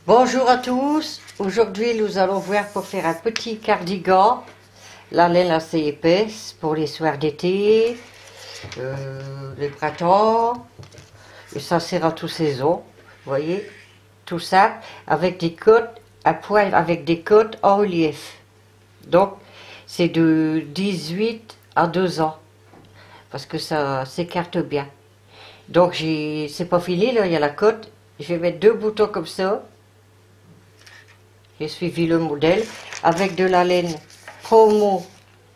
Bonjour à tous, aujourd'hui nous allons voir pour faire un petit cardigan, la laine assez épaisse pour les soirs d'été, les printemps, et ça sert à toutes saisons, vous voyez, tout ça avec des côtes à poil, avec des côtes en relief, donc c'est de 18 à 2 ans, parce que ça s'écarte bien. Donc c'est pas fini là, il y a la côte, je vais mettre 2 boutons comme ça. J'ai suivi le modèle avec de la laine promo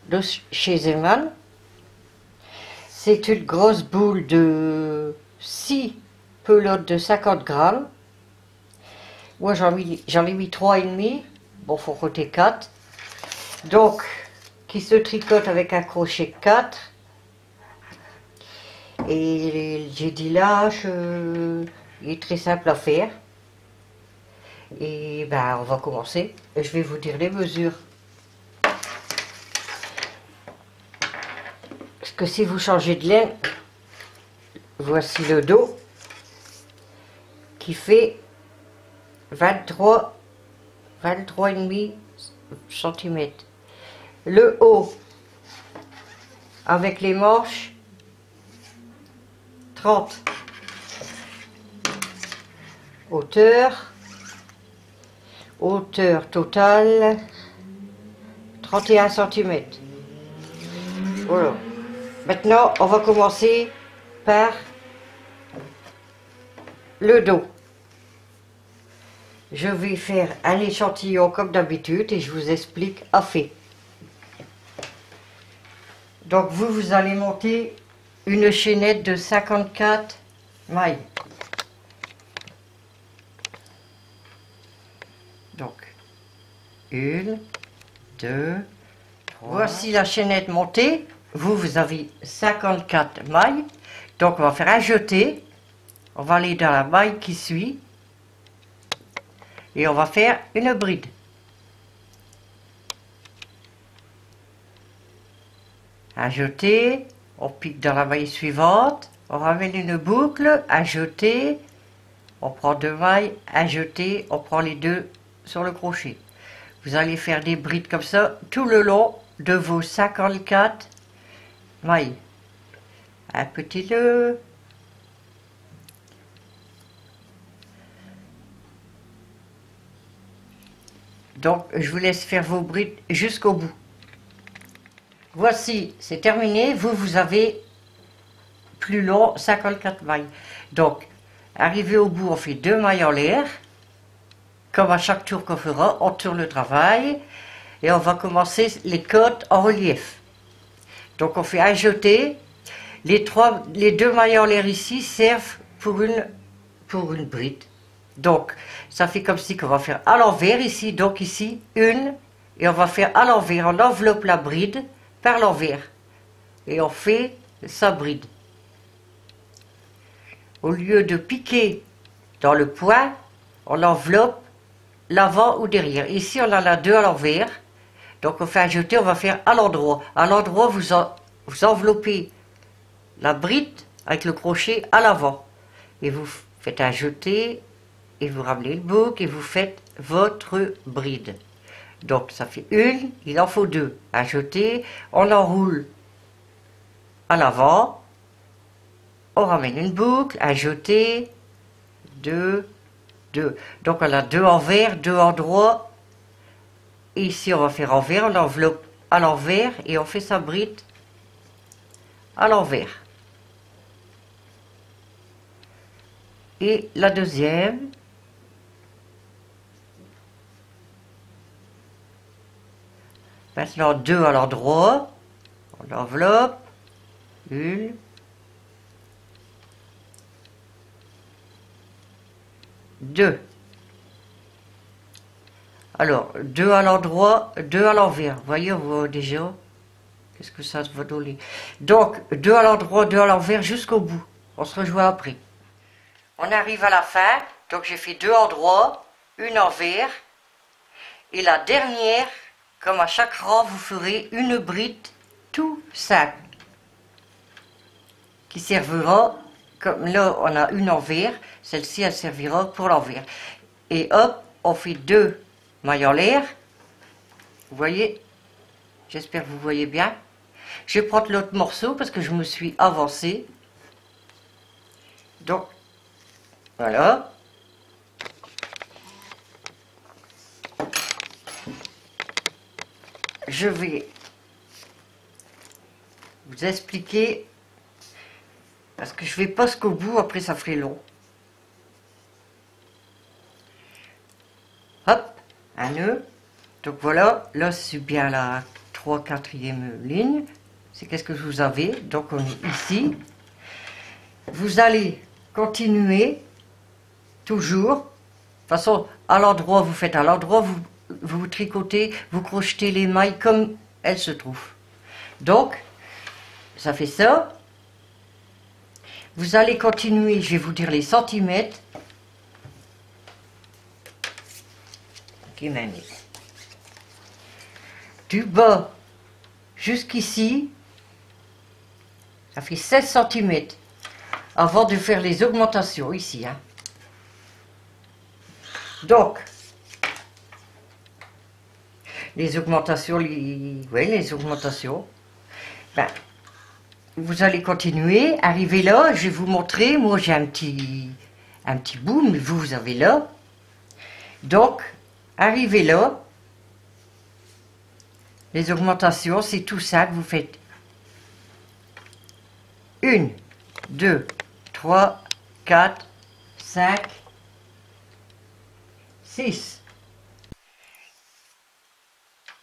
de chez Zeman. C'est une grosse boule de 6 pelotes de 50 grammes. Moi j'en ai mis 3,5. Bon, faut compter 4. Donc, qui se tricote avec un crochet 4. Et j'ai dit lâche, il est très simple à faire. Et ben on va commencer. Je vais vous dire les mesures. Parce que si vous changez de laine, voici le dos qui fait 23,5 cm. Le haut avec les manches 30. Hauteur totale 31 cm. Voilà. Maintenant, on va commencer par le dos. Je vais faire un échantillon comme d'habitude et je vous explique à fait. Donc vous allez monter une chaînette de 54 mailles. Donc, 1, 2, 3. Voici la chaînette montée. Vous avez 54 mailles. Donc, on va faire un jeté. On va aller dans la maille qui suit. Et on va faire une bride. Un jeté. On pique dans la maille suivante. On ramène une boucle. Un jeté. On prend 2 mailles. Un jeté. On prend les 2 sur le crochet. Vous allez faire des brides comme ça tout le long de vos 54 mailles. Un petit nœud. Donc je vous laisse faire vos brides jusqu'au bout. Voici, c'est terminé. Vous avez plus long 54 mailles. Donc arrivé au bout, on fait 2 mailles en l'air. Comme à chaque tour qu'on fera, on tourne le travail et on va commencer les côtes en relief. Donc on fait un jeté. Les 2 mailles en l'air ici servent pour une bride. Donc ça fait comme si qu'on va faire à l'envers ici, donc ici une, et on va faire à l'envers, on enveloppe la bride par l'envers et on fait sa bride. Au lieu de piquer dans le point, on enveloppe l'avant ou derrière. Ici on en a 2 à l'envers, donc on fait un jeté, on va faire à l'endroit. À l'endroit vous enveloppez la bride avec le crochet à l'avant et vous faites un jeté et vous ramenez le bouc et vous faites votre bride. Donc ça fait une, il en faut 2. Un jeté, on enroule à l'avant, on ramène une boucle, un jeté, 2, 2. Donc on a 2 envers, 2 endroits. Et ici on va faire envers, on enveloppe à l'envers et on fait sa bride à l'envers. Et la deuxième. Maintenant 2 à l'endroit. On enveloppe. 1. 2. Alors, 2 à l'endroit, 2 à l'envers. Voyez, on voit déjà. Qu'est-ce que ça va donner? Donc, 2 à l'endroit, 2 à l'envers jusqu'au bout. On se rejoint après. On arrive à la fin. Donc, j'ai fait 2 endroits, 1 envers. Et la dernière, comme à chaque rang, vous ferez une bride tout simple. Qui servira, comme là, on a une envers. Celle-ci, elle servira pour l'envers. et hop, on fait 2 mailles en l'air. Vous voyez? J'espère que vous voyez bien. Je vais prendre l'autre morceau parce que je me suis avancée. Donc, voilà. Je vais vous expliquer parce que je vais pas jusqu'au bout, après ça ferait long. Hop, un nœud. Donc voilà, là c'est bien la 3/4e ligne. C'est qu'est-ce que vous avez. Donc on est ici. Vous allez continuer toujours. De toute façon, à l'endroit, vous faites à l'endroit, vous tricotez, vous crochetez les mailles comme elles se trouvent. Donc, ça fait ça. Vous allez continuer, je vais vous dire les centimètres. Qui m'a mis. Du bas jusqu'ici, ça fait 16 cm. Avant de faire les augmentations ici. Hein. Donc, les augmentations, les augmentations. Ben, vous allez continuer, arriver là, je vais vous montrer. Moi, j'ai un petit bout, mais vous avez là. Donc, arrivez là. Les augmentations, c'est tout ça que vous faites. 1, 2, 3, 4, 5, 6.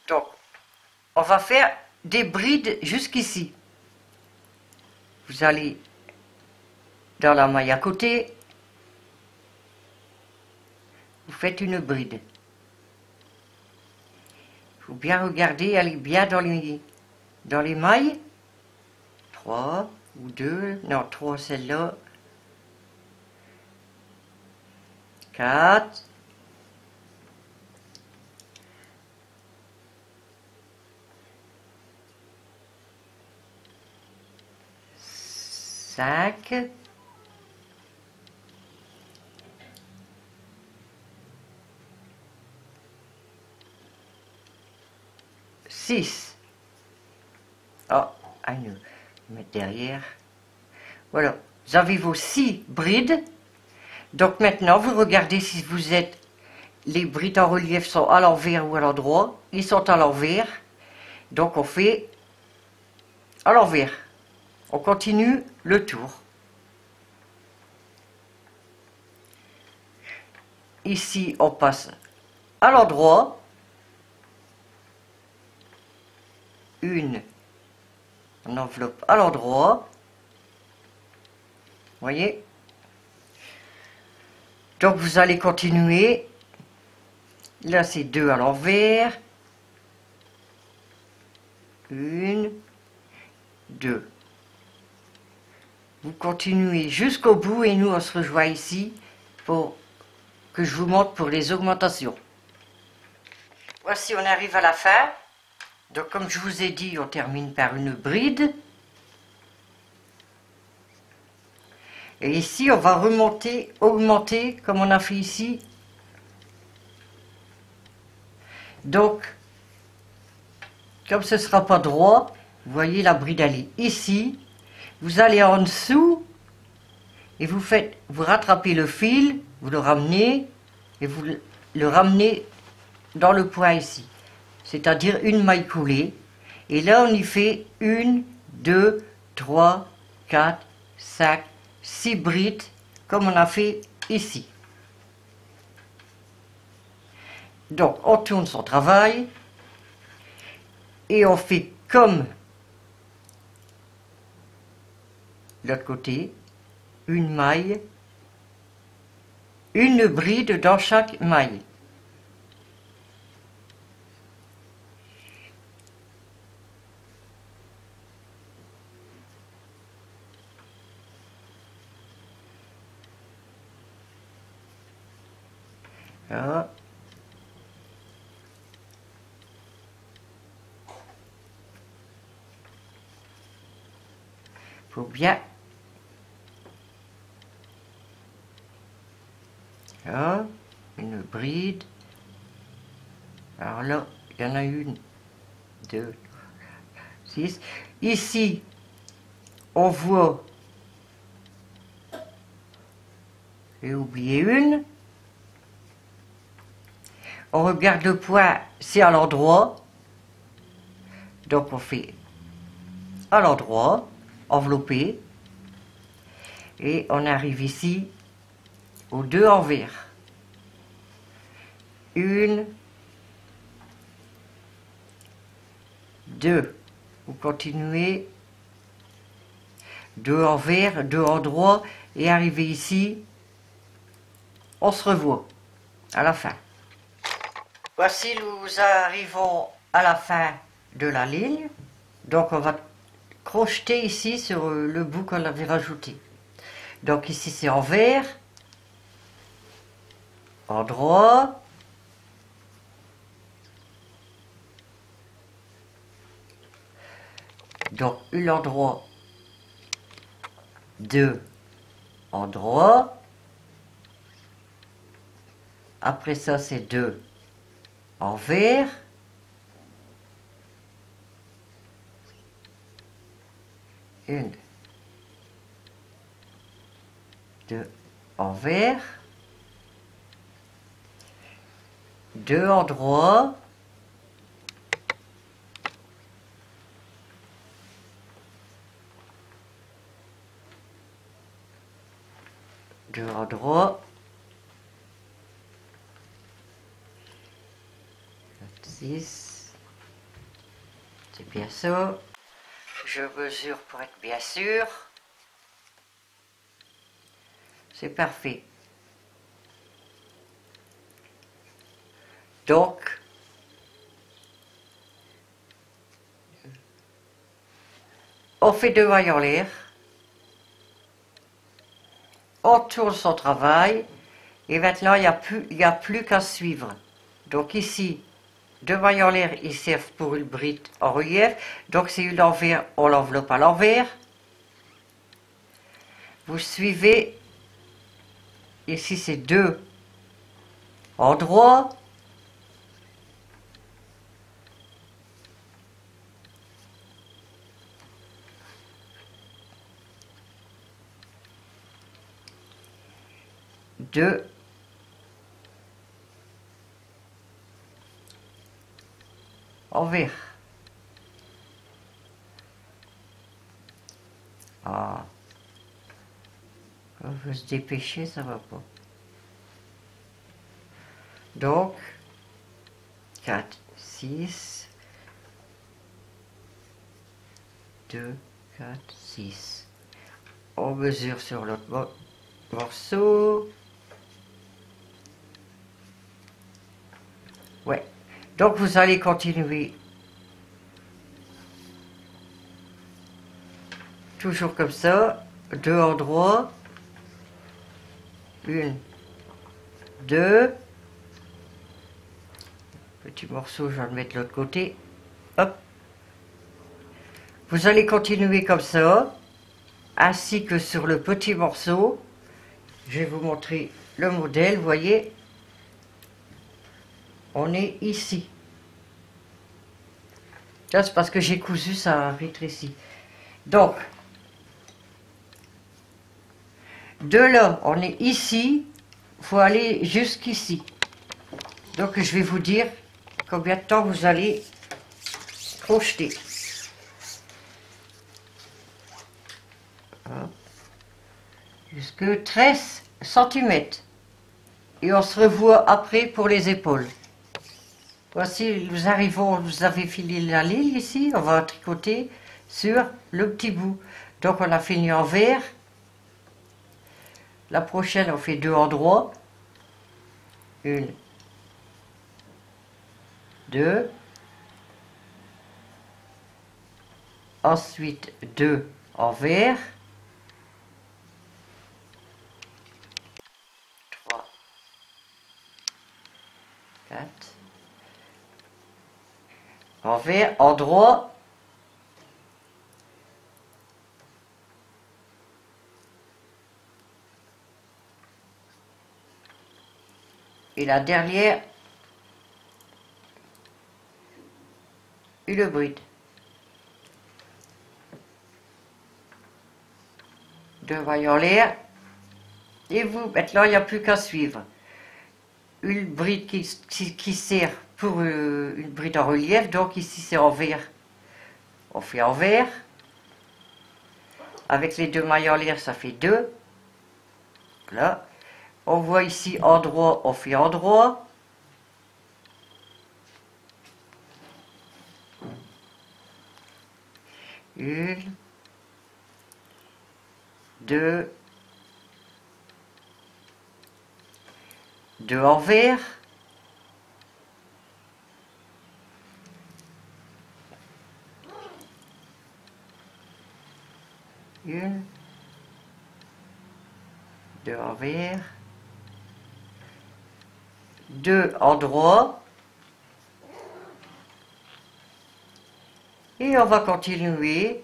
Donc, on va faire des brides jusqu'ici. Vous allez dans la maille à côté, vous faites une bride. Il faut bien regarder, elle est bien dans les mailles. 3 ou 2, non 3 celle-là. 4. 5. 6. Oh, un nœud. Mettre derrière. Voilà. Vous avez vos 6 brides. Donc maintenant, vous regardez si vous êtes... Les brides en relief sont à l'envers ou à l'endroit. Ils sont à l'envers. Donc on fait à l'envers. On continue le tour. Ici, on passe à l'endroit. Une enveloppe à l'endroit. Voyez? Donc vous allez continuer. Là, c'est 2 à l'envers. 1, 2. Vous continuez jusqu'au bout et nous, on se rejoint ici pour que je vous montre pour les augmentations. Voici, on arrive à la fin. Donc, comme je vous ai dit, on termine par une bride. Et ici, on va remonter, augmenter, comme on a fait ici. Donc, comme ce ne sera pas droit, vous voyez la bride, elle est ici. Vous allez en dessous et vous rattrapez le fil, vous le ramenez et vous le ramenez dans le point ici. C'est-à-dire une maille coulée. Et là, on y fait 1, 2, 3, 4, 5, 6 brides, comme on a fait ici. Donc, on tourne son travail et on fait comme l'autre côté, une maille, une bride dans chaque maille. Là. Faut bien. Là. une bride. Alors là, il y en a une, deux, six. Ici, on voit, j'ai oublié une. On regarde le point, c'est à l'endroit. Donc on fait à l'endroit, enveloppé. Et on arrive ici aux deux envers. Une, deux. Vous continuez. Deux envers, deux endroits. Et arrivé ici, on se revoit à la fin. Voici, nous arrivons à la fin de la ligne. Donc on va crocheter ici sur le bout qu'on avait rajouté. Donc ici c'est envers, endroit, donc un endroit, deux endroits. Après ça c'est deux envers. Une, deux envers, deux endroits, deux endroits, 6, c'est bien ça. Je mesure pour être bien sûr. C'est parfait. Donc, on fait deux mailles en l'air. On tourne son travail. Et maintenant, il n'y a plus qu'à suivre. Donc ici, deux mailles en l'air, ils servent pour une bride en relief. Donc c'est une envers, on l'enveloppe à l'envers. Vous suivez. Ici, c'est deux endroits. Deux envers. Ah. On veut se dépêcher, ça va pas. Donc, 4, 6, 2, 4, 6. On mesure sur l'autre morceau. Ouais. Donc, vous allez continuer. Toujours comme ça. Deux endroits. Une, deux. Petit morceau, je vais le mettre de l'autre côté. Hop. Vous allez continuer comme ça, ainsi que sur le petit morceau. Je vais vous montrer le modèle, vous voyez. On est ici. Là, c'est parce que j'ai cousu, ça rétrécit. Donc, de là, on est ici. Il faut aller jusqu'ici. Donc, je vais vous dire combien de temps vous allez crocheter. Jusque 13 cm. Et on se revoit après pour les épaules. Voici, nous arrivons, vous avez fini la ligne ici, on va tricoter sur le petit bout. Donc on a fini en vert. La prochaine, on fait deux endroits. Une, deux. Ensuite, deux en vert. 3, 4. En vert, en droit. Et la dernière, une bride. 2 mailles en l'air. Et vous, maintenant, il n'y a plus qu'à suivre. Une bride qui sert pour une bride en relief, donc ici c'est en vert. On fait en vert. Avec les 2 mailles en l'air, ça fait 2. Là. On voit ici en droit, on fait en droit. Une, 2, 2 en vert. Une, 2 en vert. 2 en droit. Et on va continuer.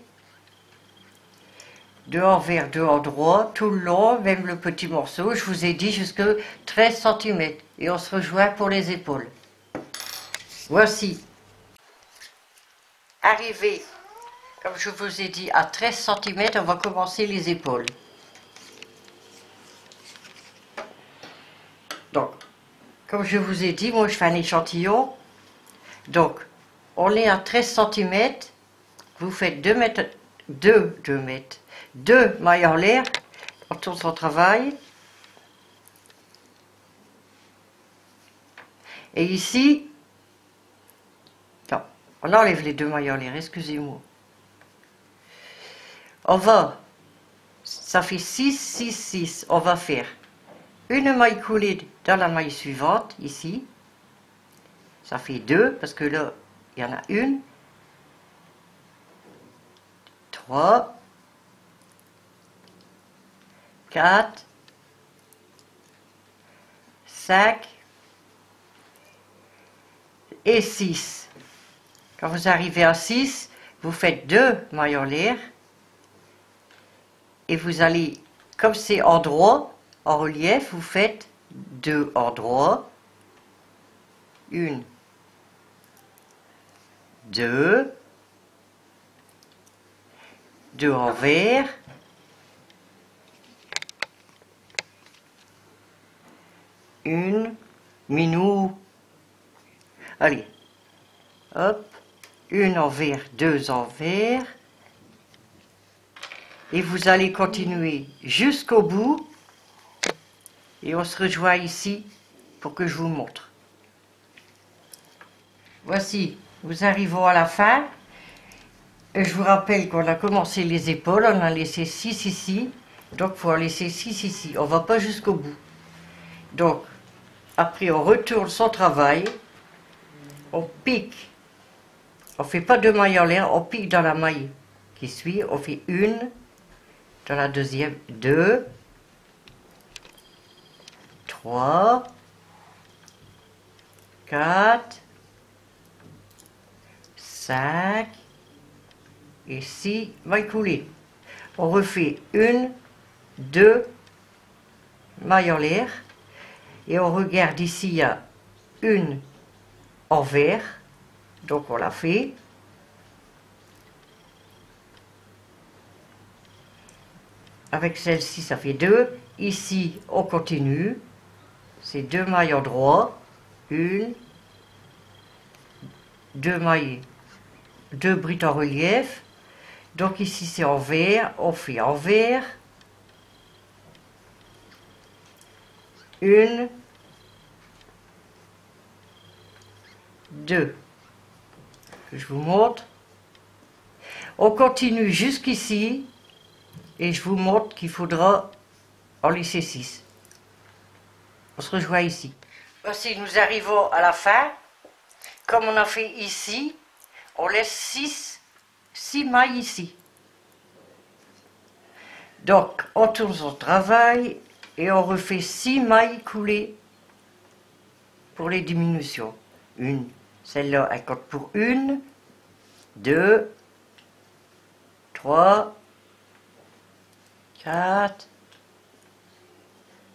2 en vert, 2 en droit, tout le long, même le petit morceau, je vous ai dit jusque 13 cm. Et on se rejoint pour les épaules. Voici. Arrivé, comme je vous ai dit, à 13 cm, on va commencer les épaules. Donc, comme je vous ai dit, moi je fais un échantillon. Donc, on est à 13 cm, vous faites 2 mètres, 2 mailles en l'air, on tourne son travail. Et ici, non, on enlève les 2 mailles en l'air, excusez-moi. On va, ça fait 6, 6, 6, on va faire une maille coulée dans la maille suivante, ici. Ça fait 2, parce que là, il y en a une. 3, 4, 5 et 6. Quand vous arrivez à 6, vous faites 2 mailles en l'air et vous allez, comme c'est en droit, en relief, vous faites 2 en droit, 1, 2, 2 en vert, une, minou, allez, hop, une en vert, 2 en vert, et vous allez continuer jusqu'au bout, et on se rejoint ici pour que je vous montre. Voici, nous arrivons à la fin. Et je vous rappelle qu'on a commencé les épaules, on a laissé 6 ici, donc il faut en laisser 6 ici, on ne va pas jusqu'au bout. Donc, après on retourne son travail, on pique, on ne fait pas 2 mailles en l'air, on pique dans la maille qui suit, on fait 1, dans la deuxième, 2, 3, 4, 5 et 6 mailles coulées. On refait 1, 2 mailles en l'air et on regarde ici, il y a une en vert, donc on l'a fait. Avec celle-ci, ça fait 2. Ici, on continue. C'est 2 mailles en droit. 1, 2 mailles, 2 brides en relief. Donc ici, c'est en vert. On fait en vert. 1, 2. Je vous montre. On continue jusqu'ici. Et je vous montre qu'il faudra en laisser 6. On se rejoint ici. Voici, nous arrivons à la fin. Comme on a fait ici, on laisse 6 mailles ici. Donc, on tourne son travail et on refait 6 mailles coulées pour les diminutions. Celle-là, elle compte pour 1, 2, 3, 4,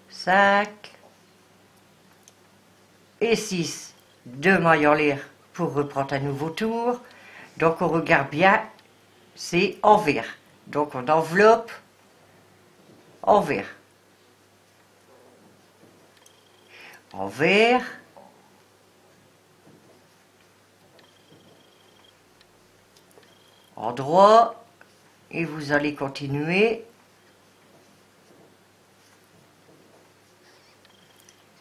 5, et 6, 2 mailles en l'air pour reprendre un nouveau tour. Donc on regarde bien, c'est envers. Donc on enveloppe envers. Envers. Endroit. Et vous allez continuer.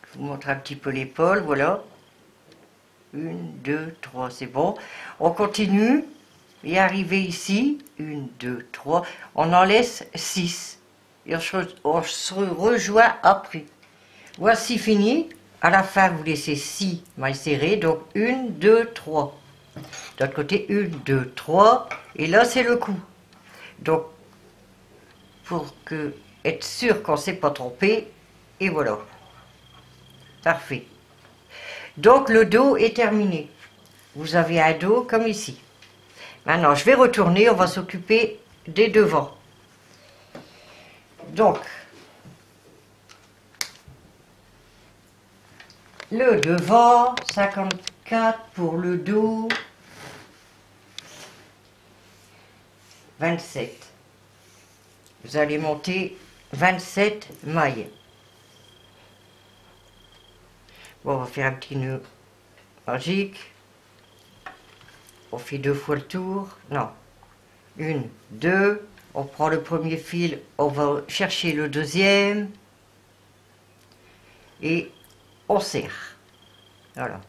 Je vous montre un petit peu l'épaule, voilà. 1, 2, 3, c'est bon. On continue. Et arrivé ici, 1, 2, 3, on en laisse 6. Et on se rejoint après. Voici fini. À la fin, vous laissez 6 mailles serrées. Donc 1, 2, 3. De l'autre côté, 1, 2, 3. Et là, c'est le coup. Donc, pour être sûr qu'on ne s'est pas trompé. Et voilà. Parfait. Donc, le dos est terminé. Vous avez un dos comme ici. Maintenant, je vais retourner, on va s'occuper des devants. Donc, le devant, 54 pour le dos, 27. Vous allez monter 27 mailles. Bon, on va faire un petit nœud magique. On fait 2 fois le tour. Non. 1, 2. On prend le premier fil. On va chercher le deuxième. Et on serre. Voilà.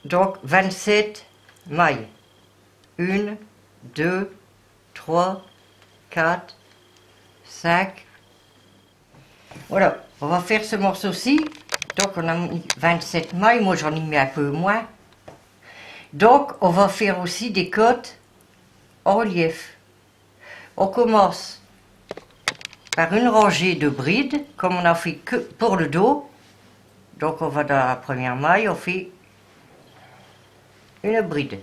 Donc, 27 mailles. 1, 2, 3, 4, 5. Voilà. On va faire ce morceau-ci. Donc, on a mis 27 mailles. Moi, j'en ai mis un peu moins. Donc, on va faire aussi des côtes en relief. On commence par une rangée de brides, comme on a fait que pour le dos. Donc, on va dans la première maille, on fait une bride.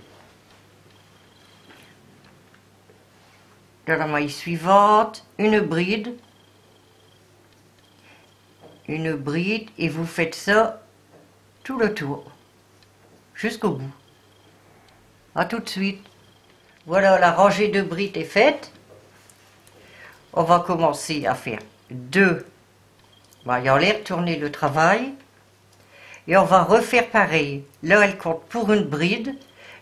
Dans la maille suivante, une bride, et vous faites ça tout le tour, jusqu'au bout. A tout de suite. Voilà, la rangée de brides est faite. On va commencer à faire 2 mailles en l'air, tourner le travail. Et on va refaire pareil. Là, elle compte pour une bride.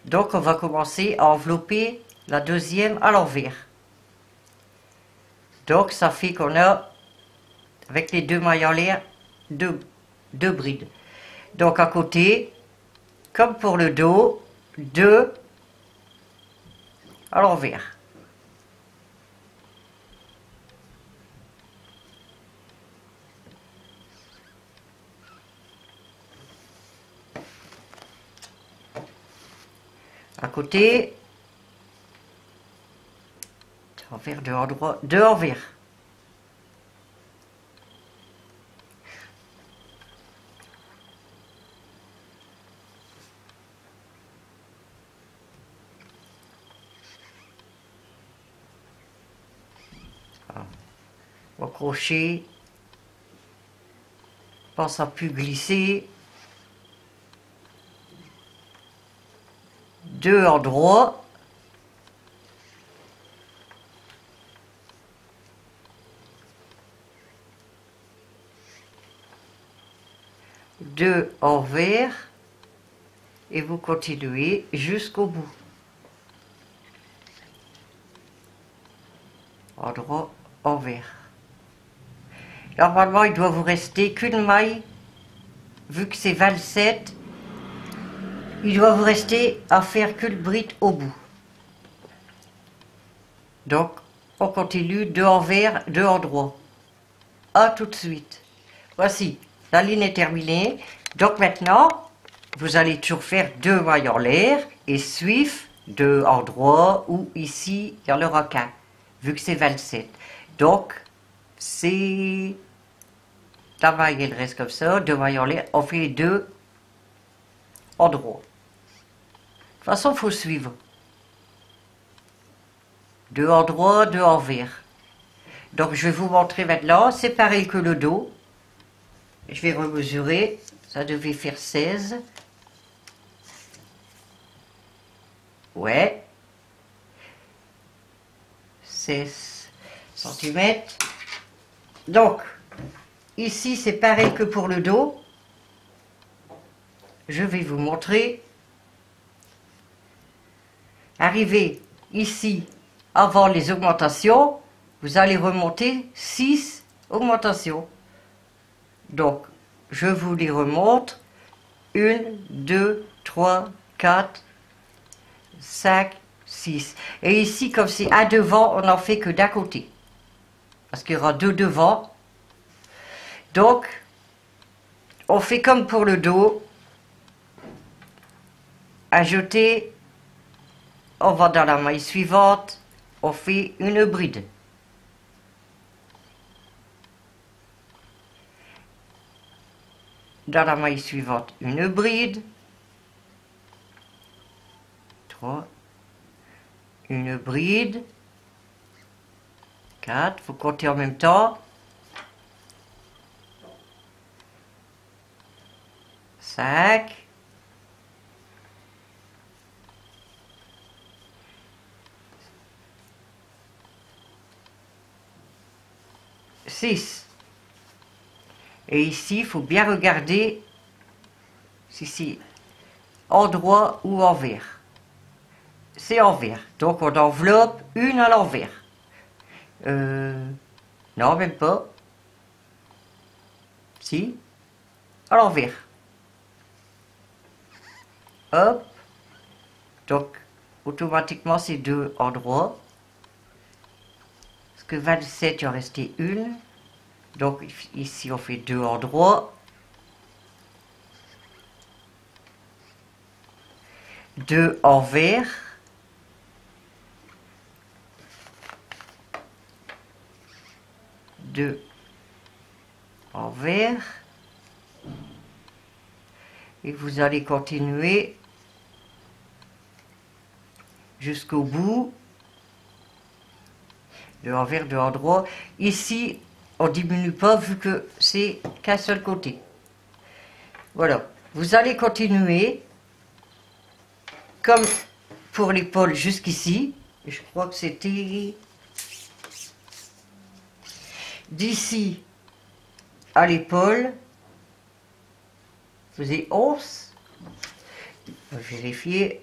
Donc, on va commencer à envelopper la deuxième à l'envers. Donc, ça fait qu'on a, avec les 2 mailles en l'air, 2 brides. Donc, à côté, comme pour le dos, 2 à l'envers. À côté, envers, 2 en droit, 2 envers. Au crochet, pense à plus glisser. 2 en droit. Deux envers. Et vous continuez jusqu'au bout. En droit, envers. Normalement, il doit vous rester qu'une maille. Vu que c'est 27, il doit vous rester à faire que le bride au bout. Donc, on continue 2 envers, 2 en droit. À tout de suite. Voici, la ligne est terminée. Donc maintenant, vous allez toujours faire 2 mailles en l'air et suivre 2 en droit ou ici, il y en aura qu'un, vu que c'est 27. Donc, c'est la maille, elle reste comme ça, 2 mailles en l'air, on fait les 2 en droit. De toute façon, il faut suivre. 2 en droit, 2 envers. Donc, je vais vous montrer maintenant, c'est pareil que le dos. Je vais remesurer Ça devait faire 16. Ouais. 16 centimètres. Donc, ici, c'est pareil que pour le dos. Je vais vous montrer. Arrivé ici, avant les augmentations, vous allez remonter 6 augmentations. Donc, je vous les remonte. 1, 2, 3, 4, 5, 6. Et ici, comme c'est un devant, on n'en fait que d'un côté. Parce qu'il y aura 2 devant. Donc, on fait comme pour le dos. Ajouter, on va dans la maille suivante, on fait une bride. Dans la maille suivante, une bride. 3. Une bride. 4. Vous comptez en même temps. 5. 6. Et ici, il faut bien regarder si c'est endroit ou envers. C'est envers. Donc on enveloppe une à l'envers. Non, même pas. Si. À l'envers. Hop. Donc, automatiquement, c'est 2 endroits. Parce que 27, il en restait une. Donc, ici, on fait 2 endroits. 2 envers. 2 envers. Et vous allez continuer jusqu'au bout. 2 envers, 2 endroits. Ici, on ne diminue pas vu que c'est qu'un seul côté. Voilà. Vous allez continuer comme pour l'épaule jusqu'ici. Je crois que c'était d'ici à l'épaule. Faisait 11. Vérifier.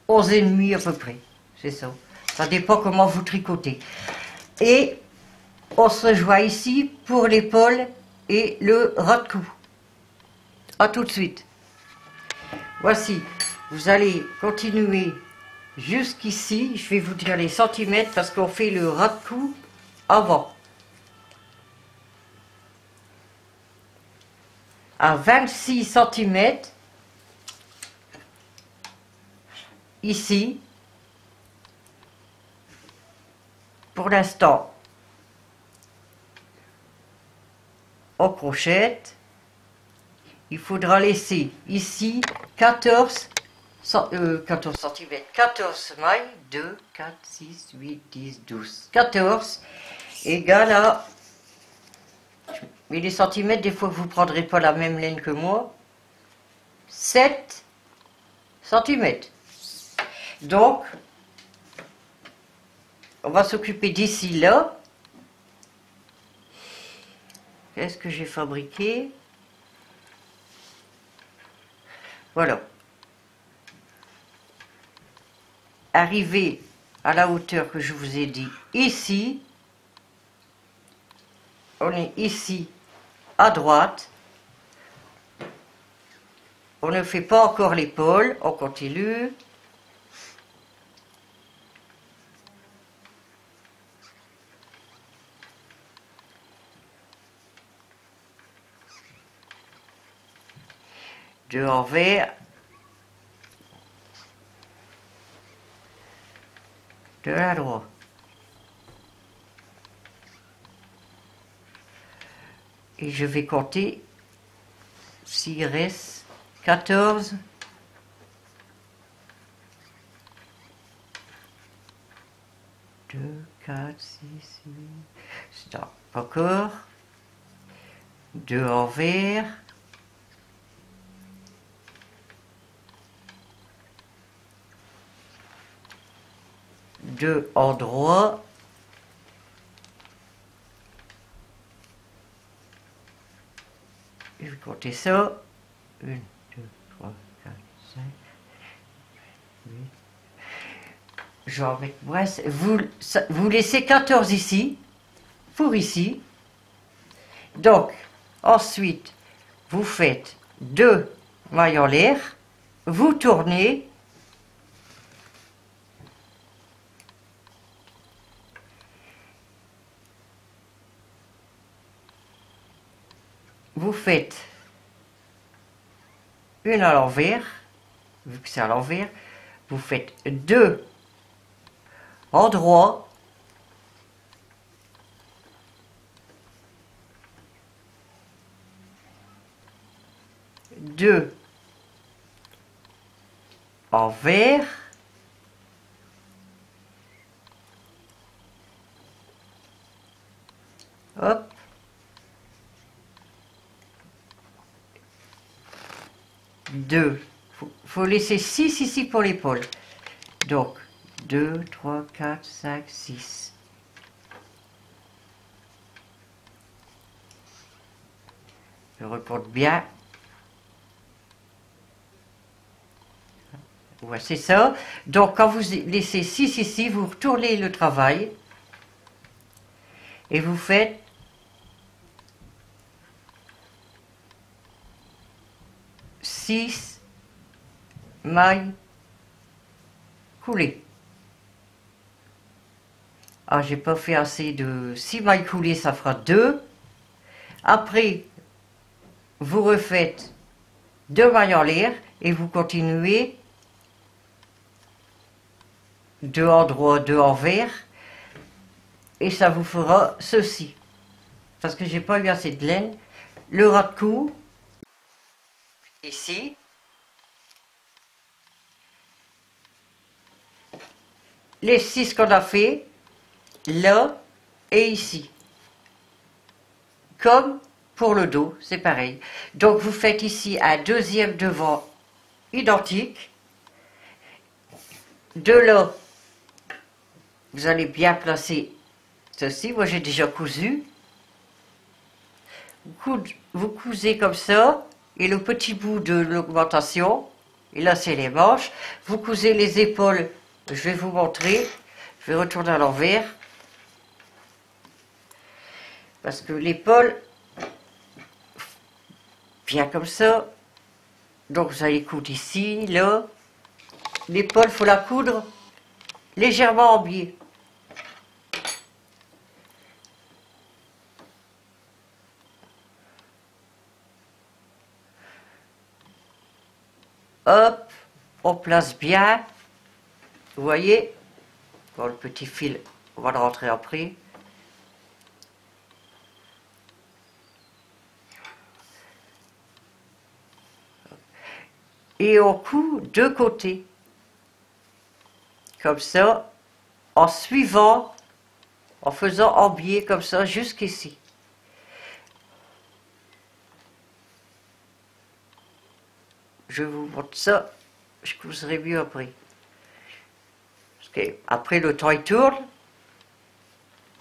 11 et demi à peu près. C'est ça. Ça dépend comment vous tricotez. Et on se rejoint ici pour l'épaule et le ras de cou. A tout de suite. Voici. Vous allez continuer jusqu'ici. Je vais vous dire les centimètres parce qu'on fait le ras de cou avant. À 26 centimètres. Ici. Pour l'instant, on crochette. Il faudra laisser ici 14 cm, 14 mailles, 2, 4, 6, 8, 10, 12, 14 égale à, mais les centimètres, des fois vous ne prendrez pas la même laine que moi, 7 centimètres. Donc, on va s'occuper d'ici là. Qu'est-ce que j'ai fabriqué? Voilà. Arrivé à la hauteur que je vous ai dit ici. On est ici à droite. On ne fait pas encore l'épaule. On continue. De envers, de la droite. Et je vais compter s'il reste 14, 2, 4, 6, 8. Stop. Encore. 2 envers. Deux endroits. Je vais compter ça. 1, 2, 3, 4, 5, 8. Je vais en mettre moins. Vous laissez 14 ici, pour ici. Donc, ensuite, vous faites 2 mailles en l'air, vous tournez, vous faites une à l'envers, vu que c'est à l'envers, vous faites 2 endroits, deux envers, hop, deux, faut laisser 6 ici pour l'épaule, donc 2, 3, 4, 5, 6. Je reporte bien. Ouais, c'est ça. Donc, quand vous laissez 6 ici, vous retournez le travail et vous faites six mailles coulées. Ah, j'ai pas fait assez de 6 mailles coulées, ça fera 2. Après, vous refaites 2 mailles en l'air et vous continuez 2 endroits, 2 envers, et ça vous fera ceci. Parce que j'ai pas eu assez de laine. Le ras de cou, ici. Les 6 qu'on a fait, là et ici. Comme pour le dos, c'est pareil. Donc vous faites ici un deuxième devant identique. De là, vous allez bien placer ceci. Moi j'ai déjà cousu. Vous cousez comme ça, et le petit bout de l'augmentation, et là c'est les manches. Vous cousez les épaules, je vais vous montrer. Je vais retourner à l'envers. Parce que l'épaule, bien comme ça. Donc vous allez coudre ici, là. L'épaule, il faut la coudre légèrement en biais. Hop, on place bien. Vous voyez, bon, le petit fil, on va le rentrer après. Et on coud de côté. Comme ça, en suivant, en faisant en biais comme ça jusqu'ici. Je vous montre ça, je couserai mieux après. Parce que après le temps il tourne,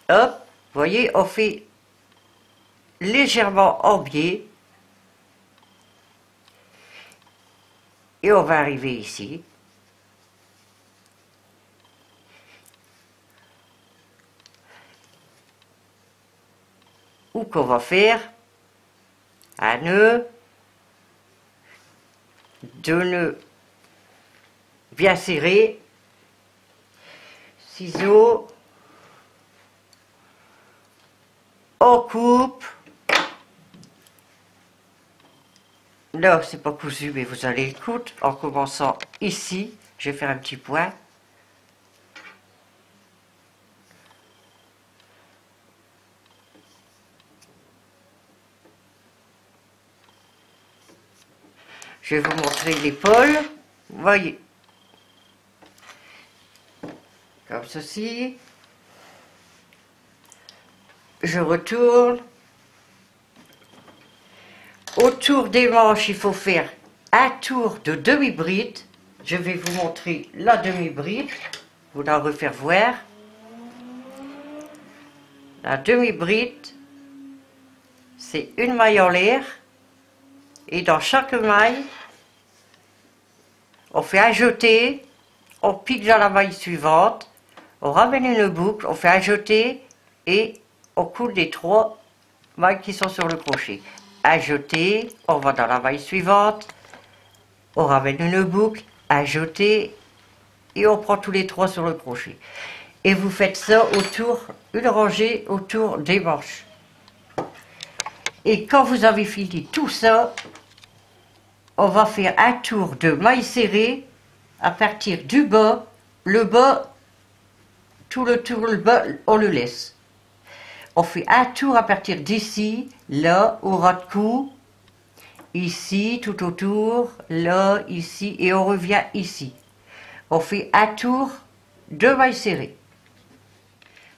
hop, vous voyez, on fait légèrement en biais. Et on va arriver ici. Où qu'on va faire un nœud, 2 nœuds bien serrés, ciseaux, on coupe. Là, c'est pas cousu, mais vous allez le coudre en commençant ici. Je vais faire un petit point. Je vais vous montrer l'épaule. Vous voyez. Comme ceci. je retourne. Autour des manches, il faut faire un tour de demi-bride. Je vais vous montrer la demi-bride, vous la refaire voir. La demi-bride, c'est une maille en l'air, et dans chaque maille, on fait un jeté, on pique dans la maille suivante, on ramène une boucle, on fait un jeté, et on coule les 3 mailles qui sont sur le crochet. Un jeté, on va dans la maille suivante, on ramène une boucle, un jeté, et on prend tous les 3 sur le crochet. Et vous faites ça autour, une rangée autour des manches. Et quand vous avez fini tout ça, on va faire un tour de maille serrée à partir du bas. Le bas, tout le tour, le bas, on le laisse. On fait un tour à partir d'ici, là, au ras de cou, ici, tout autour, là, ici, et on revient ici. On fait un tour de maille serrée.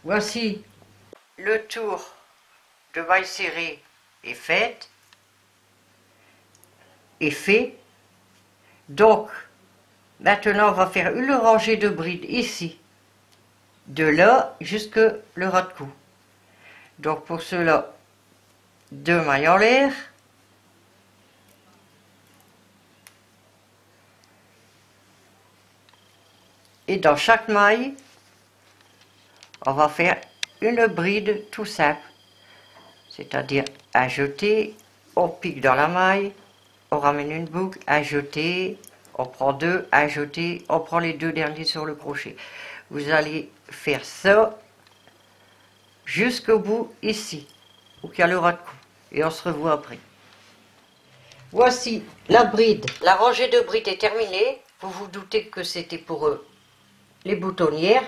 Voici le tour de maille serrée est fait. Donc, maintenant, on va faire une rangée de brides ici, de là jusque le ras de cou. Donc, pour cela, 2 mailles en l'air. Et dans chaque maille, on va faire une bride tout simple. C'est-à-dire un jeté, on pique dans la maille, on ramène une boucle, un jeté, on prend 2, un jeté, on prend les 2 derniers sur le crochet. Vous allez faire ça jusqu'au bout ici, où il y a le ras de cou. Et on se revoit après. Voici la bride. La rangée de brides est terminée. Vous vous doutez que c'était pour les boutonnières.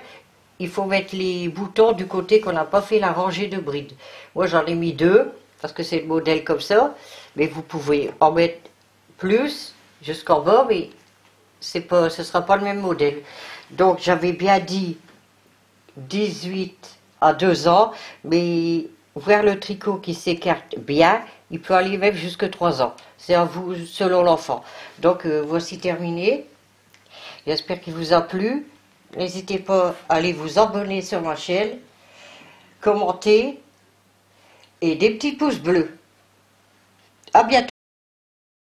Il faut mettre les boutons du côté qu'on n'a pas fait la rangée de brides. Moi j'en ai mis 2, parce que c'est le modèle comme ça. Mais vous pouvez en mettre plus, jusqu'en bas, mais ce ne sera pas le même modèle. Donc j'avais bien dit 18 à 2 ans, mais voir le tricot qui s'écarte bien, il peut aller même jusque 3 ans. C'est à vous, selon l'enfant. Donc voici terminé. J'espère qu'il vous a plu. N'hésitez pas à aller vous abonner sur ma chaîne, commenter et des petits pouces bleus. À bientôt.